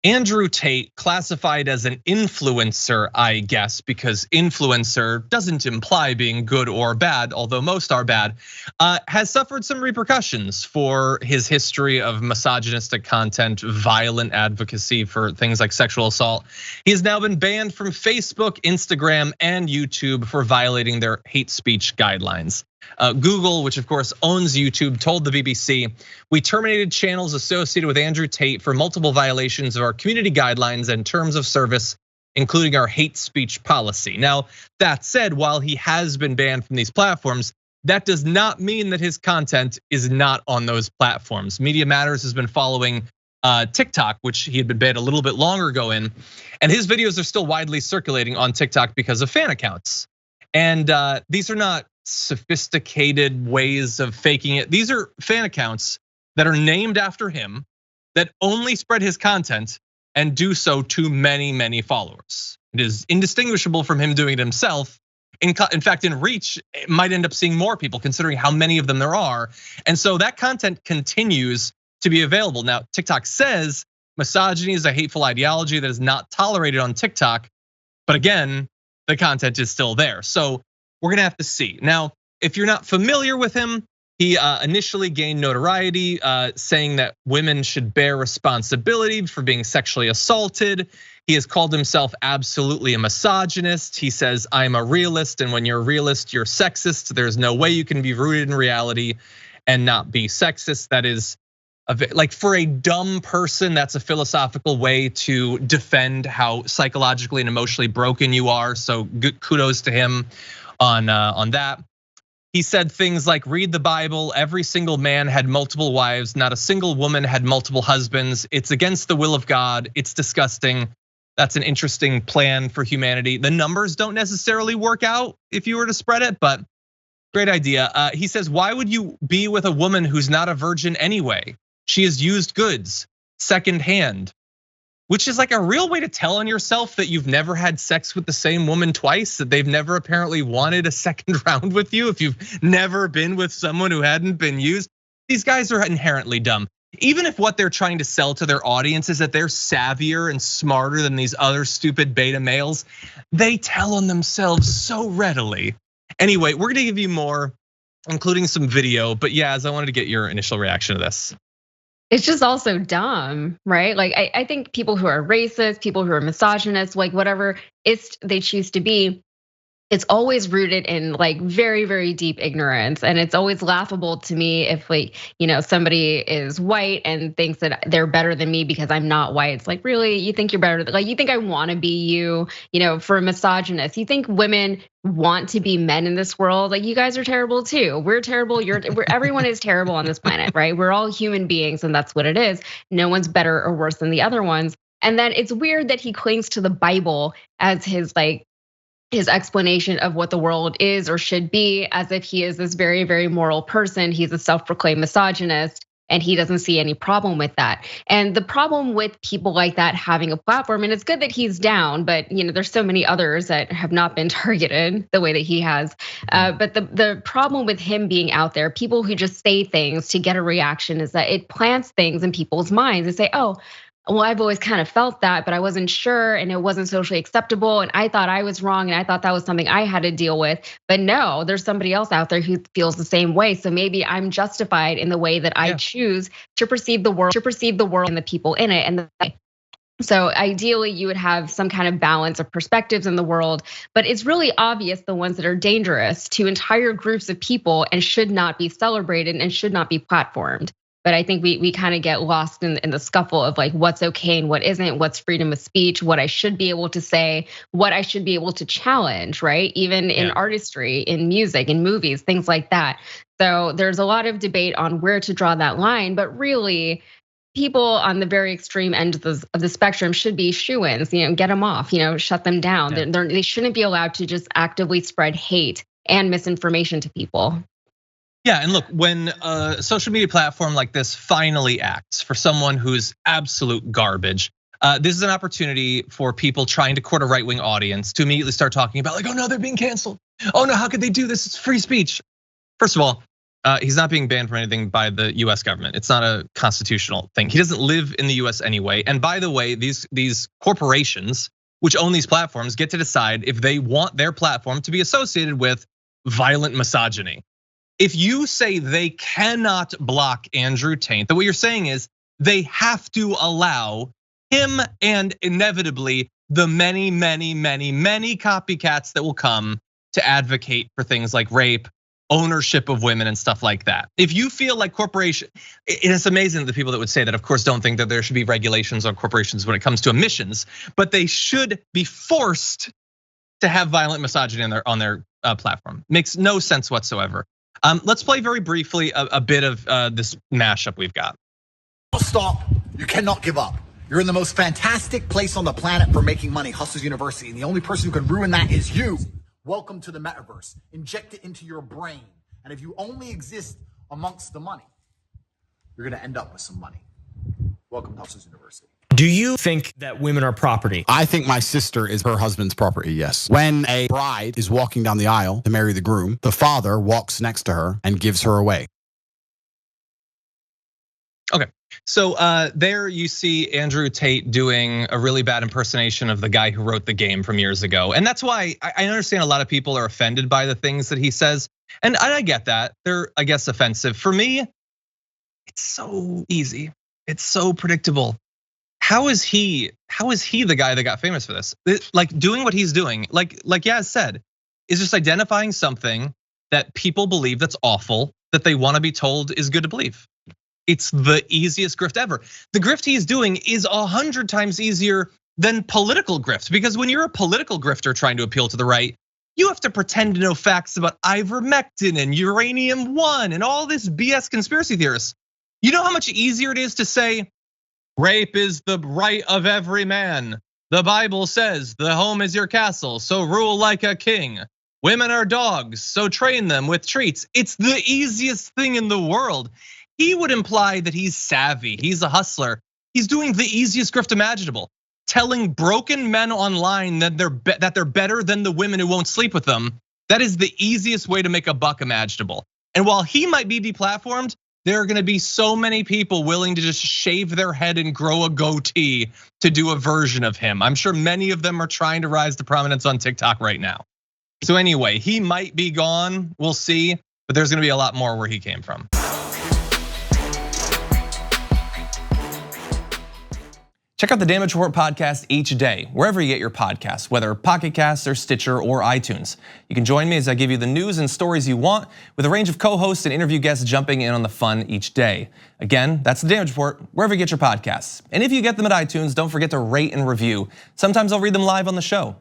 Andrew Tate, classified as an influencer, I guess, because influencer doesn't imply being good or bad, although most are bad, has suffered some repercussions for his history of misogynistic content, violent advocacy for things like sexual assault. He has now been banned from Facebook, Instagram, and YouTube for violating their hate speech guidelines. Google, which of course owns YouTube, told the BBC, "We terminated channels associated with Andrew Tate for multiple violations of our community guidelines and terms of service, including our hate speech policy." Now, that said, while he has been banned from these platforms, that does not mean that his content is not on those platforms. Media Matters has been following TikTok, which he had been banned a little bit longer ago in, and his videos are still widely circulating on TikTok because of fan accounts. And these are not sophisticated ways of faking it. These are fan accounts that are named after him, that only spread his content and do so to many, many followers. It is indistinguishable from him doing it himself. In fact, in reach, it might end up seeing more people considering how many of them there are. And so that content continues to be available. Now, TikTok says misogyny is a hateful ideology that is not tolerated on TikTok. But again, the content is still there. So we're gonna have to see. Now, if you're not familiar with him, he initially gained notoriety, saying that women should bear responsibility for being sexually assaulted. He has called himself absolutely a misogynist. He says, "I'm a realist, and when you're a realist, you're sexist. There's no way you can be rooted in reality and not be sexist." That is, like, for a dumb person, that's a philosophical way to defend how psychologically and emotionally broken you are. So good kudos to him on that. He said things like, "Read the Bible, every single man had multiple wives, not a single woman had multiple husbands. It's against the will of God, it's disgusting. That's an interesting plan for humanity." The numbers don't necessarily work out if you were to spread it, but great idea. He says, "Why would you be with a woman who's not a virgin anyway? She has used goods, secondhand." Which is like a real way to tell on yourself that you've never had sex with the same woman twice, that they've never apparently wanted a second round with you if you've never been with someone who hadn't been used. These guys are inherently dumb. Even if what they're trying to sell to their audience is that they're savvier and smarter than these other stupid beta males, they tell on themselves so readily. Anyway, we're gonna give you more, including some video, but Yaz, I wanted to get your initial reaction to this. It's just also dumb, right? Like I think people who are racist, people who are misogynists, like whatever they choose to be, it's always rooted in like very, very deep ignorance. And it's always laughable to me if like, somebody is white and thinks that they're better than me because I'm not white. It's like, really, you think you're better? Like, you think I want to be you, for a misogynist? You think women want to be men in this world? Like, you guys are terrible too. We're terrible. Everyone is terrible on this planet, right? We're all human beings, and that's what it is. No one's better or worse than the other ones. And then it's weird that he clings to the Bible as his explanation of what the world is or should be, as if he is this very, very moral person. He's a self-proclaimed misogynist, and he doesn't see any problem with that. And the problem with people like that having a platform, and it's good that he's down, but there's so many others that have not been targeted the way that he has. But the problem with him being out there, people who just say things to get a reaction, is that it plants things in people's minds and say, "Oh, well, I've always kind of felt that, but I wasn't sure, and it wasn't socially acceptable, and I thought I was wrong, and I thought that was something I had to deal with. But no, there's somebody else out there who feels the same way. So maybe I'm justified in the way that I choose to perceive the world, and the people in it." And so ideally, you would have some kind of balance of perspectives in the world, but it's really obvious the ones that are dangerous to entire groups of people and should not be celebrated and should not be platformed. But I think we kind of get lost in the scuffle of like what's okay and what isn't, what's freedom of speech, what I should be able to say, what I should be able to challenge, right? Even in artistry, in music, in movies, things like that. So there's a lot of debate on where to draw that line, but really, people on the very extreme end of the spectrum should be shoo-ins, get them off, shut them down. They shouldn't be allowed to just actively spread hate and misinformation to people. Yeah, and look, when a social media platform like this finally acts for someone who's absolute garbage, this is an opportunity for people trying to court a right-wing audience to immediately start talking about like, "Oh no, they're being canceled. Oh no, how could they do this? It's free speech." First of all, He's not being banned from anything by the US government. It's not a constitutional thing. He doesn't live in the US anyway. And by the way, these corporations which own these platforms get to decide if they want their platform to be associated with violent misogyny. If you say they cannot block Andrew Tate, then what you're saying is they have to allow him and inevitably the many copycats that will come to advocate for things like rape, ownership of women and stuff like that. If you feel like corporation, it's amazing the people that would say that, of course, don't think that there should be regulations on corporations when it comes to emissions, but they should be forced to have violent misogyny on their platform. Makes no sense whatsoever. Let's play very briefly a bit of this mashup we've got. Stop, you cannot give up. You're in the most fantastic place on the planet for making money, Hustlers University, and the only person who can ruin that is you. Welcome to the metaverse. Inject it into your brain. And if you only exist amongst the money, you're gonna end up with some money. Welcome to Hustlers University. Do you think that women are property? I think my sister is her husband's property, yes. When a bride is walking down the aisle to marry the groom, the father walks next to her and gives her away. Okay, so there you see Andrew Tate doing a really bad impersonation of the guy who wrote the game from years ago. And that's why I understand a lot of people are offended by the things that he says. And I get that, they're, I guess, offensive. For me, it's so easy, it's so predictable. How is he the guy that got famous for this? Like doing what he's doing, like Yaz said, is just identifying something that people believe that's awful, that they wanna be told is good to believe. It's the easiest grift ever. The grift he's doing is 100 times easier than political grift, because when you're a political grifter trying to appeal to the right, you have to pretend to know facts about ivermectin and uranium-1 and all this BS conspiracy theorists. You know how much easier it is to say, rape is the right of every man. The Bible says the home is your castle, so rule like a king. Women are dogs, so train them with treats. It's the easiest thing in the world. He would imply that he's savvy, he's a hustler. He's doing the easiest grift imaginable, telling broken men online that they're better than the women who won't sleep with them. That is the easiest way to make a buck imaginable. And while he might be deplatformed, there are gonna be so many people willing to just shave their head and grow a goatee to do a version of him. I'm sure many of them are trying to rise to prominence on TikTok right now. So anyway, he might be gone, we'll see, but there's gonna be a lot more where he came from. Check out the Damage Report podcast each day, wherever you get your podcasts, whether Pocket Casts or Stitcher or iTunes. You can join me as I give you the news and stories you want, with a range of co-hosts and interview guests jumping in on the fun each day. Again, that's the Damage Report, wherever you get your podcasts. And if you get them at iTunes, don't forget to rate and review. Sometimes I'll read them live on the show.